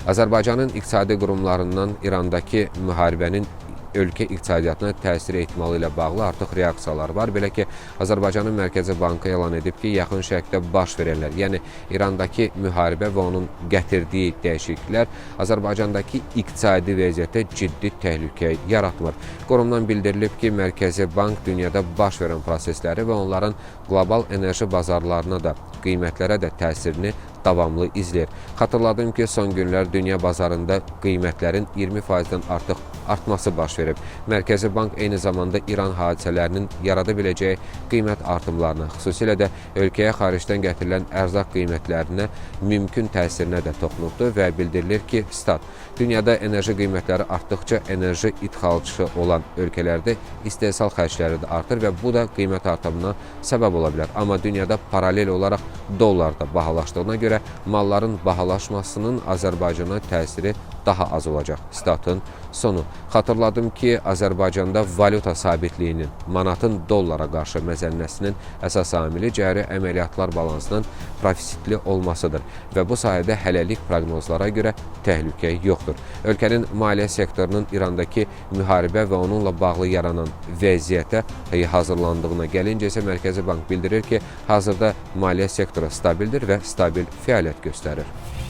Azərbaycanın iqtisadi qurumlarından İrandakı müharibənin ölkə iqtisadiyyatına təsir ehtimalı ilə bağlı artıq reaksiyalar var. Belə ki, Azərbaycanın Mərkəzi Bankı elan edib ki, yaxın şərqdə baş verənlər, yəni İrandakı müharibə və onun gətirdiyi dəyişikliklər Azərbaycandakı iqtisadi vəziyyətə ciddi təhlükə yaratmır. Qurumdan bildirilib ki, Mərkəzi Bank dünyada baş verən prosesləri və onların qlobal enerji bazarlarına da, qiymətlərə də təsirini davamlı izləyir. Xatırladım ki, son günlər dünya bazarında qiymətlərin 20%-dən artıq artması baş verib. Mərkəzi Bank eyni zamanda İran hadisələrinin yarada biləcəyi qiymət artımlarına, xüsusilə də ölkəyə xaricdən gətirilən ərzaq qiymətlərinə mümkün təsirinə də toxunubdur və bildirilir ki, dünyada enerji qiymətləri artdıqca enerji ixracçısı olan ölkələrdə istehsal xərcləri də artır və bu da qiymət artımına səbəb ola bilər. Amma dünyada paralel olaraq dollar da bahalaşdığına görə malların bahalaşmasının Azərbaycana təsiri daha az olacaq. Statın sonu. Xatırladım ki, Azərbaycanda valyuta sabitliyinin, manatın dollara qarşı məzənnəsinin əsas amili cari əməliyyatlar balansının profitli olmasıdır və bu sayədə hələlik proqnozlara görə təhlükə yoxdur. Ölkənin maliyyə sektorunun İrandakı müharibə və onunla bağlı yaranan vəziyyətə hazırlandığına gəlincə isə Mərkəzi Bank bildirir ki, hazırda maliyyə sektoru stabildir və stabil fəaliyyət göstərir.